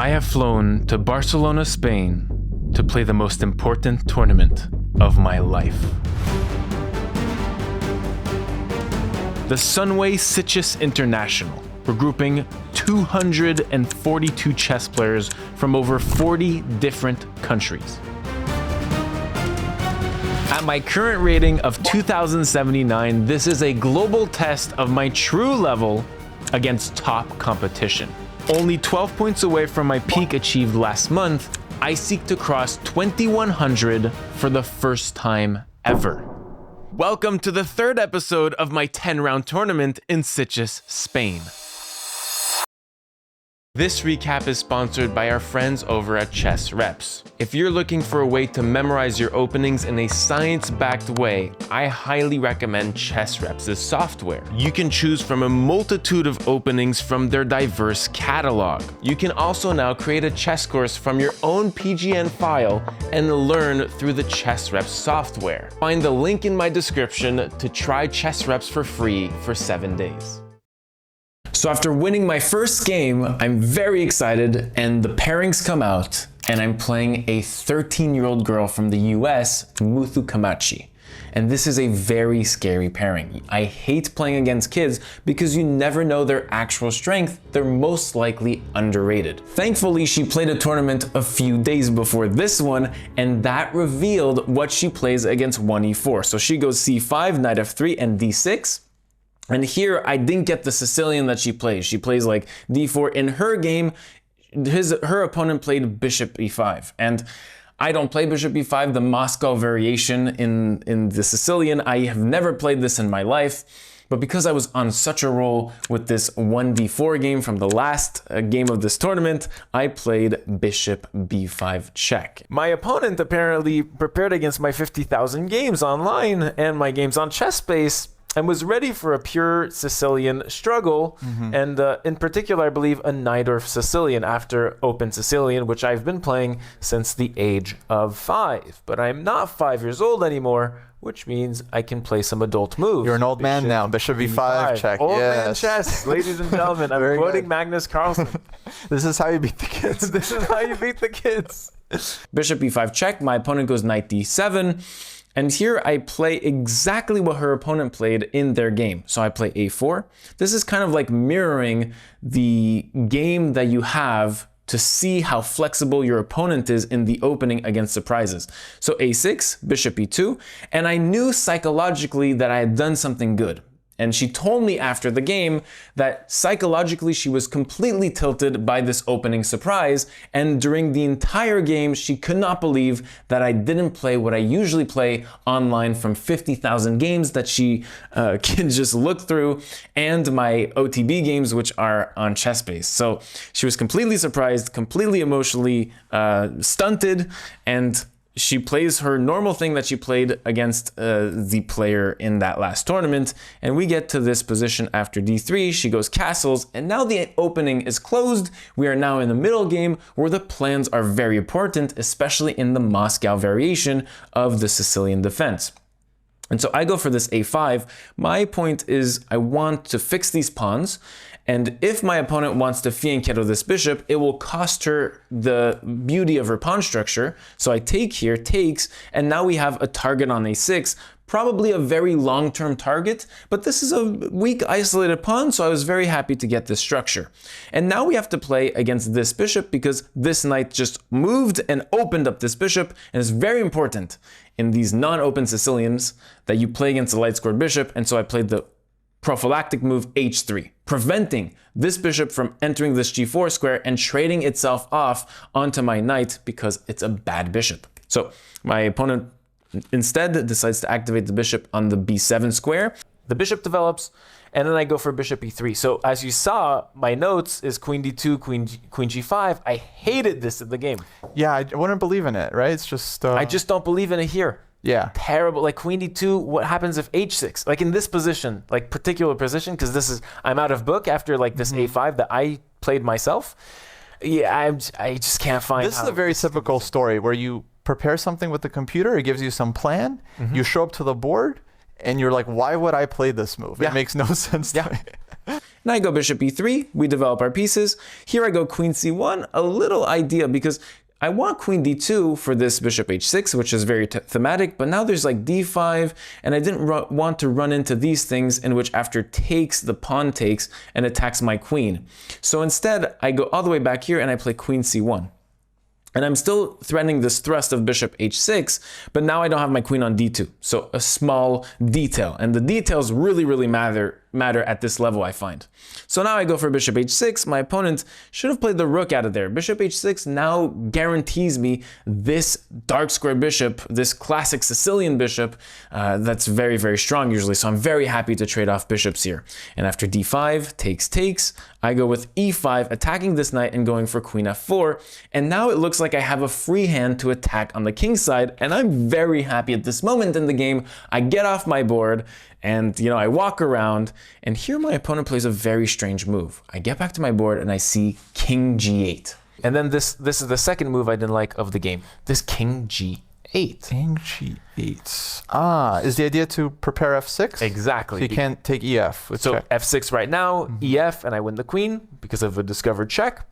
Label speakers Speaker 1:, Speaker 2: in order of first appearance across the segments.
Speaker 1: I have flown to Barcelona, Spain to play the most important tournament of my life. The Sunway Chess International, regrouping 242 chess players from over 40 different countries. At my current rating of 2079, this is a global test of my true level against top competition. Only 12 points away from my peak achieved last month, I seek to cross 2100 for the first time ever. Welcome to the third episode of my 10-round tournament in Sitges, Spain. This recap is sponsored by our friends over at ChessReps. If you're looking for a way to memorize your openings in a science-backed way, I highly recommend ChessReps' software. You can choose from a multitude of openings from their diverse catalog. You can also now create a chess course from your own PGN file and learn through the ChessReps software. Find the link in my description to try ChessReps for free for 7 days. So after winning my first game, I'm very excited and the pairings come out and I'm playing a 13-year-old girl from the US, Muthu Kamachi. And this is a very scary pairing. I hate playing against kids because you never know their actual strength. They're most likely underrated. Thankfully, she played a tournament a few days before this one, and that revealed what she plays against 1e4. So she goes c5, knight f3, and d6. And here, I didn't get the Sicilian that she plays. She plays like d4. In her game, her opponent played bishop e5. And I don't play bishop e5, the Moscow variation in the Sicilian. I have never played this in my life. But because I was on such a roll with this 1d4 game from the last game of this tournament, I played bishop b5 check. My opponent apparently prepared against my 50,000 games online and my games on ChessSpace, and was ready for a pure Sicilian struggle, and in particular, I believe, a Najdorf Sicilian after Open Sicilian, which I've been playing since the age of 5. But I'm not 5 years old anymore, which means I can play some adult moves.
Speaker 2: You're an old man now. Bishop b5 check.
Speaker 1: Old man chess, ladies and gentlemen. I'm quoting Magnus Carlsen.
Speaker 2: This is how you beat the kids.
Speaker 1: This is how you beat the kids. Bishop b5 check. My opponent goes knight d7. And here I play exactly what her opponent played in their game. So I play a4. This is kind of like mirroring the game that you have to see how flexible your opponent is in the opening against surprises. So a6, bishop e2, and I knew psychologically that I had done something good. And she told me after the game that psychologically she was completely tilted by this opening surprise, and during the entire game she could not believe that I didn't play what I usually play online from 50,000 games that she can just look through, and my OTB games, which are on ChessBase. So she was completely surprised, completely emotionally stunted, and she plays her normal thing that she played against the player in that last tournament, and we get to this position after d3. She goes castles, and now the opening is closed. We are now in the middle game where the plans are very important, especially in the Moscow variation of the Sicilian defense. And so I go for this a5. My point is I want to fix these pawns, and if my opponent wants to fianchetto this bishop, it will cost her the beauty of her pawn structure. So I take here, takes, and now we have a target on a6, probably a very long-term target, but this is a weak isolated pawn, so I was very happy to get this structure. And now we have to play against this bishop because this knight just moved and opened up this bishop, and it's very important in these non-open Sicilians that you play against a light-scored bishop, and so I played the prophylactic move h3, preventing this bishop from entering this g4 square and trading itself off onto my knight because it's a bad bishop. So my opponent instead decides to activate the bishop on the b7 square. The bishop develops, and then I go for bishop e3. So as you saw, my notes is queen d2, queen g5. I hated this in the game.
Speaker 2: Yeah, I wouldn't believe in it, right? It's just...
Speaker 1: I just don't believe in it here.
Speaker 2: Yeah.
Speaker 1: Terrible. Like queen d2, what happens if h6? Like in this position, like particular position, because this is, I'm out of book after like this a5 that I played myself. Yeah, I just can't find
Speaker 2: This is a very typical story where you prepare something with the computer, it gives you some plan, you show up to the board, and you're like, why would I play this move?
Speaker 1: Yeah.
Speaker 2: It makes no sense to me.
Speaker 1: Now I go bishop e3, we develop our pieces. Here I go queen c1, a little idea because I want queen d2 for this bishop h6, which is very thematic, but now there's like d5, and I didn't want to run into these things in which after takes, the pawn takes and attacks my queen. So instead, I go all the way back here and I play queen c1. And I'm still threatening this thrust of bishop h6, but now I don't have my queen on d2. So a small detail, and the details really, really matter at this level, I find. So now I go for bishop h6. My opponent should have played the rook out of there. Bishop h6 now guarantees me this dark square bishop, this classic Sicilian bishop that's very, very strong usually. So I'm very happy to trade off bishops here. And after d5, takes, I go with e5, attacking this knight and going for queen f4. And now it looks like I have a free hand to attack on the king side. And I'm very happy at this moment in the game. I get off my board and, you know, I walk around, and here my opponent plays a very strange move. I get back to my board and I see king g8. And then this is the second move I didn't like of the game. This king g8.
Speaker 2: King g8. Ah, is the idea to prepare f6?
Speaker 1: Exactly.
Speaker 2: So you can't take ef.
Speaker 1: So f6 right now, ef, and I win the queen because of a discovered check.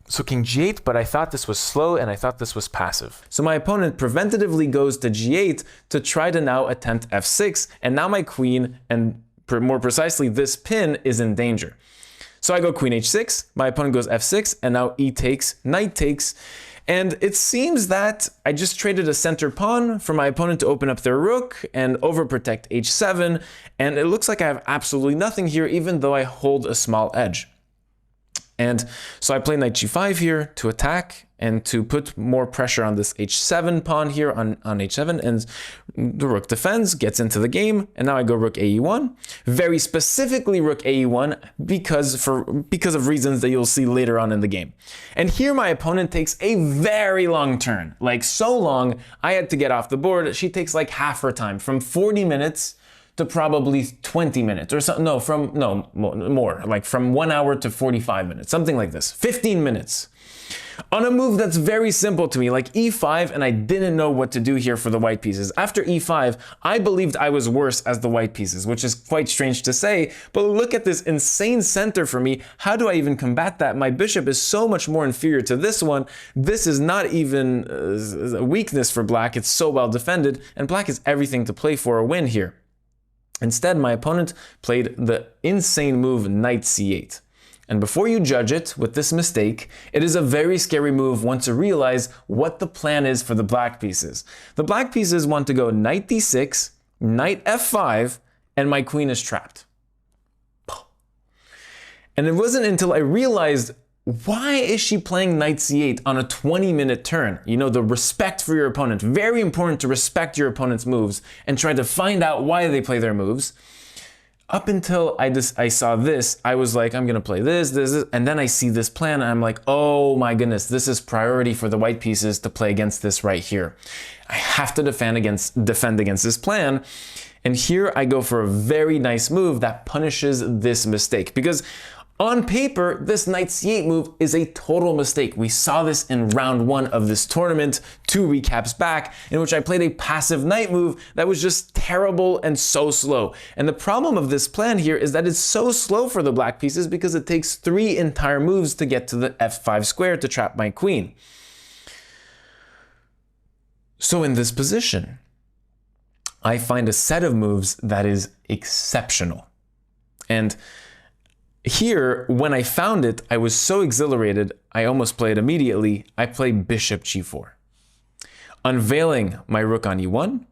Speaker 1: So king g8, but I thought this was slow and I thought this was passive. So my opponent preventatively goes to g8 to try to now attempt f6, and now my queen, and more precisely this pin, is in danger. So I go queen h6, my opponent goes f6, and now e takes, knight takes, and it seems that I just traded a center pawn for my opponent to open up their rook and overprotect h7, and it looks like I have absolutely nothing here even though I hold a small edge. And so I play knight g5 here to attack and to put more pressure on this h7 pawn here on h7, and the rook defends, gets into the game, and now I go rook ae1. Very specifically rook ae1 because of reasons that you'll see later on in the game. And here my opponent takes a very long turn, like so long I had to get off the board. She takes like half her time, from 40 minutes to probably 20 minutes or something. More, like from 1 hour to 45 minutes, something like this, 15 minutes. On a move that's very simple to me, like e5, and I didn't know what to do here for the white pieces. After e5, I believed I was worse as the white pieces, which is quite strange to say, but look at this insane center for me. How do I even combat that? My bishop is so much more inferior to this one. This is not even a weakness for black. It's so well defended, and black has everything to play for a win here. Instead, my opponent played the insane move knight c8. And before you judge it with this mistake, it is a very scary move once you realize what the plan is for the black pieces. The black pieces want to go knight d6, knight f5, and my queen is trapped. And it wasn't until I realized, why is she playing knight c8 on a 20-minute turn? You know, the respect for your opponent. Very important to respect your opponent's moves and try to find out why they play their moves. Up until I saw this, I was like, I'm gonna play this, and then I see this plan, and I'm like, oh my goodness, this is priority for the white pieces to play against this right here. I have to defend against this plan. And here I go for a very nice move that punishes this mistake, because on paper, this knight c8 move is a total mistake. We saw this in round 1 of this tournament, 2 recaps back, in which I played a passive knight move that was just terrible and so slow. And the problem of this plan here is that it's so slow for the black pieces because it takes 3 entire moves to get to the f5 square to trap my queen. So in this position, I find a set of moves that is exceptional. And here, when I found it, I was so exhilarated, I almost played immediately. I played bishop g4, unveiling my rook on e1,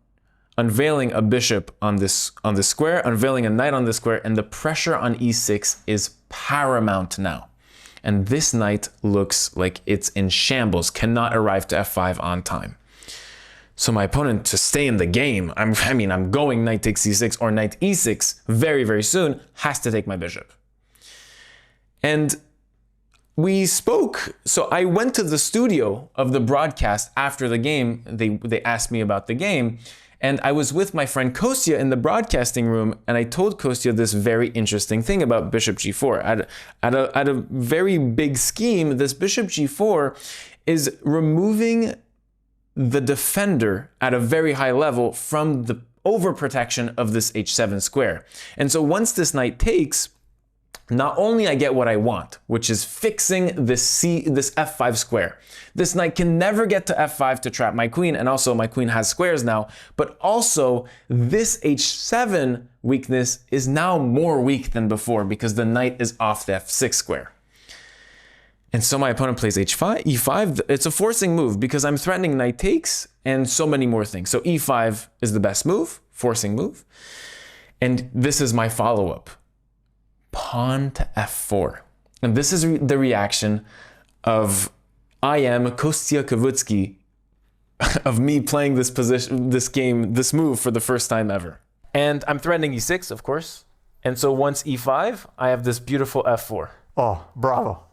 Speaker 1: unveiling a bishop on this square, unveiling a knight on this square, and the pressure on e6 is paramount now. And this knight looks like it's in shambles, cannot arrive to f5 on time. So my opponent, to stay in the game, I'm going knight takes c6 or knight e6 very, very soon, has to take my bishop. And we spoke, so I went to the studio of the broadcast after the game. They asked me about the game, and I was with my friend Kostya in the broadcasting room, and I told Kostya this very interesting thing about bishop g4. At a very big scheme, this bishop g4 is removing the defender at a very high level from the overprotection of this h7 square. And so once this knight takes, not only I get what I want, which is fixing this f5 square. This knight can never get to f5 to trap my queen, and also my queen has squares now, but also this h7 weakness is now more weak than before because the knight is off the f6 square. And so my opponent plays e5. It's a forcing move because I'm threatening knight takes and so many more things. So e5 is the best move, forcing move. And this is my follow-up. Pawn to f4. And this is the reaction of I am Kostya Kavutsky, of me playing this position, this game, this move for the first time ever. And I'm threatening e6, of course. And so once e5, I have this beautiful f4.
Speaker 2: Oh, bravo.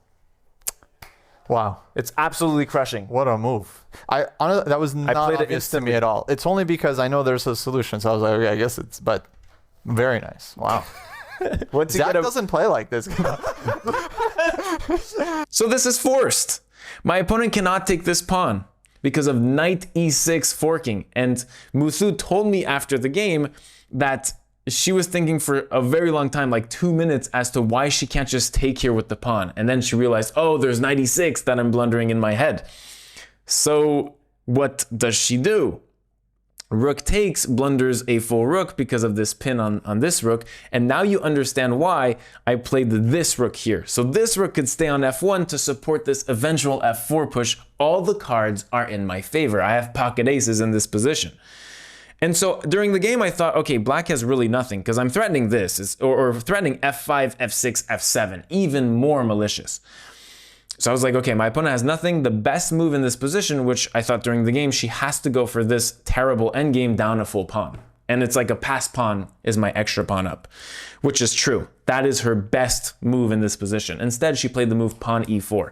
Speaker 2: Wow.
Speaker 1: It's absolutely crushing.
Speaker 2: What a move. Honestly, that was not obvious to me at all. It's only because I know there's a solution. So I was like, okay, I guess it's, but very nice. Wow. Zach doesn't play like this.
Speaker 1: So this is forced. My opponent cannot take this pawn because of knight e6 forking. And Muthu told me after the game that she was thinking for a very long time, like 2 minutes, as to why she can't just take here with the pawn. And then she realized, oh, there's knight e6 that I'm blundering in my head. So what does she do? Rook takes, blunders a full rook because of this pin on this rook. And now you understand why I played this rook here. So this rook could stay on f1 to support this eventual f4 push. All the cards are in my favor. I have pocket aces in this position. And so during the game, I thought, okay, black has really nothing because I'm threatening this, or threatening f5, f6, f7, even more malicious. So I was like, okay, my opponent has nothing. The best move in this position, which I thought during the game, she has to go for this terrible endgame down a full pawn. And it's like a passed pawn is my extra pawn up, which is true. That is her best move in this position. Instead, she played the move pawn e4,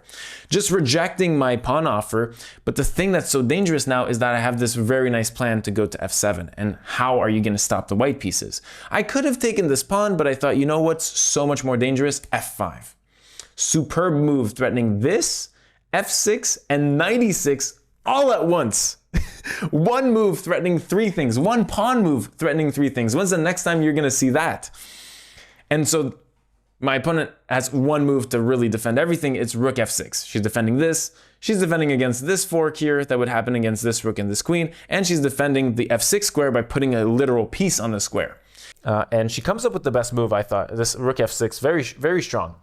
Speaker 1: just rejecting my pawn offer. But the thing that's so dangerous now is that I have this very nice plan to go to f7. And how are you going to stop the white pieces? I could have taken this pawn, but I thought, you know what's so much more dangerous? f5. Superb move, threatening this, f6, and knight e6 all at once. One move threatening three things. One pawn move threatening three things. When's the next time you're going to see that? And so my opponent has one move to really defend everything. It's rook f6. She's defending this. She's defending against this fork here that would happen against this rook and this queen. And she's defending the f6 square by putting a literal piece on the square. And she comes up with the best move, I thought. This rook f6, very, very strong.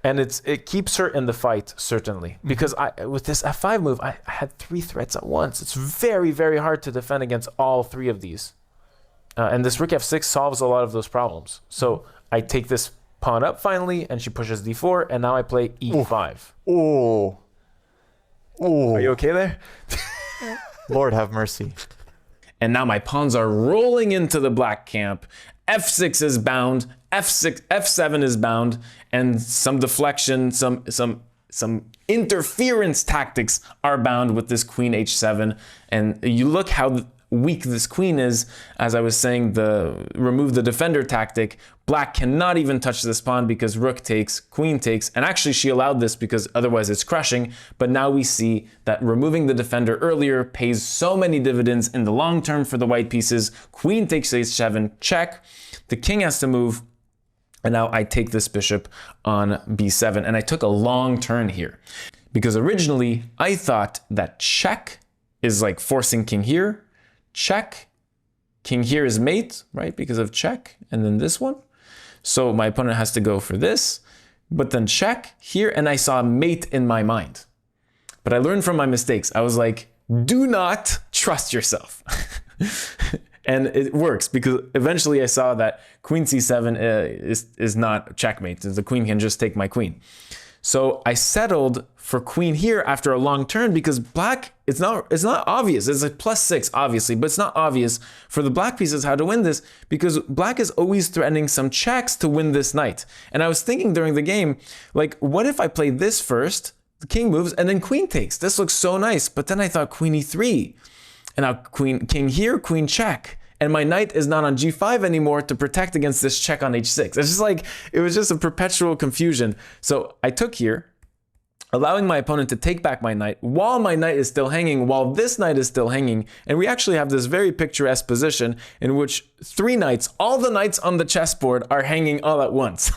Speaker 1: And it keeps her in the fight, certainly. Because with this f5 move, I had three threats at once. It's very, very hard to defend against all three of these. And this rook f6 solves a lot of those problems. So I take this pawn up finally, and she pushes d4, and now I play e5.
Speaker 2: Oh. Oh.
Speaker 1: Are you okay there?
Speaker 2: Lord have mercy.
Speaker 1: And now my pawns are rolling into the black camp. f6 is bound, f7 is bound, and some deflection, some interference tactics are bound with this queen h7. And you look how weak this queen is. As I was saying, the remove the defender tactic. Black cannot even touch this pawn because rook takes, queen takes, and actually she allowed this because otherwise it's crushing. But now we see that removing the defender earlier pays so many dividends in the long term for the white pieces. Queen takes h7, check. The king has to move, and now I take this bishop on b7. And I took a long turn here because originally I thought that check is like forcing king here, check, king here is mate, right? Because of check, and then this one. So my opponent has to go for this, but then check here, and I saw mate in my mind. But I learned from my mistakes. I was like, do not trust yourself. And it works because eventually I saw that queen c7 is not checkmate. The queen can just take my queen. So I settled for queen here after a long turn because black, it's not obvious. It's a +6, obviously, but it's not obvious for the black pieces how to win this because black is always threatening some checks to win this knight. And I was thinking during the game, like, what if I play this first, the king moves, and then queen takes? This looks so nice. But then I thought queen e3. And now king here, queen check. And my knight is not on g5 anymore to protect against this check on h6. It's just like, it was just a perpetual confusion. So I took here, allowing my opponent to take back my knight while my knight is still hanging, while this knight is still hanging. And we actually have this very picturesque position in which 3 knights, all the knights on the chessboard, are hanging all at once.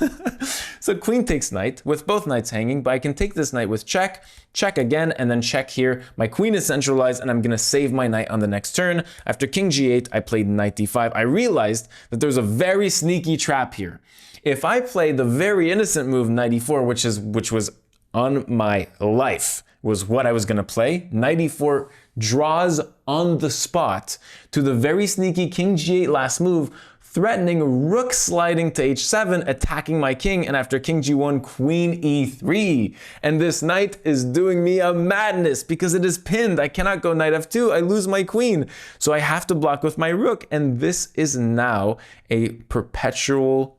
Speaker 1: So queen takes knight with both knights hanging, but I can take this knight with check, check again, and then check here. My queen is centralized, and I'm going to save my knight on the next turn. After king g8, I played knight d5. I realized that there's a very sneaky trap here. If I play the very innocent move knight e4, which was on my life, was what I was going to play, knight e4 draws on the spot to the very sneaky king g8 last move, threatening rook sliding to h7, attacking my king, and after king g1, queen e3. And this knight is doing me a madness because it is pinned. I cannot go knight f2, I lose my queen. So I have to block with my rook, and this is now a perpetual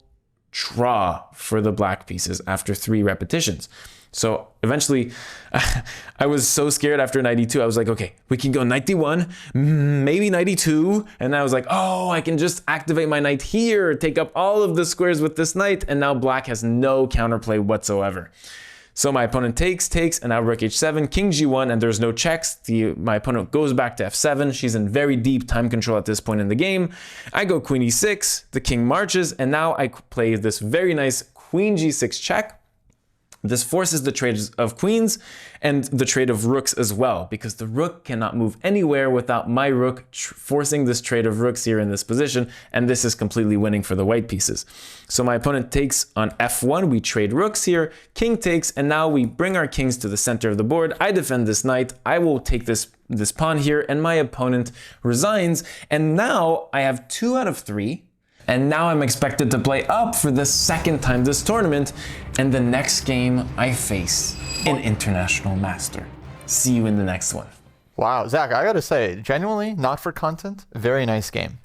Speaker 1: draw for the black pieces after 3 repetitions. So eventually, I was so scared after knight e2. I was like, okay, we can go knight d1, maybe knight e2. And I was like, oh, I can just activate my knight here, take up all of the squares with this knight. And now black has no counterplay whatsoever. So my opponent takes, and now rook h7, king g1, and there's no checks. My opponent goes back to f7. She's in very deep time control at this point in the game. I go queen e6, the king marches, and now I play this very nice queen g6 check. This forces the trade of queens and the trade of rooks as well, because the rook cannot move anywhere without my rook forcing this trade of rooks here in this position, and this is completely winning for the white pieces. So my opponent takes on f1, we trade rooks here, king takes, and now we bring our kings to the center of the board. I defend this knight, I will take this pawn here, and my opponent resigns, and now I have 2 out of 3. And now I'm expected to play up for the 2nd time this tournament, and the next game I face an international master. See you in the next one.
Speaker 2: Wow, Zach, I gotta say, genuinely, not for content, very nice game.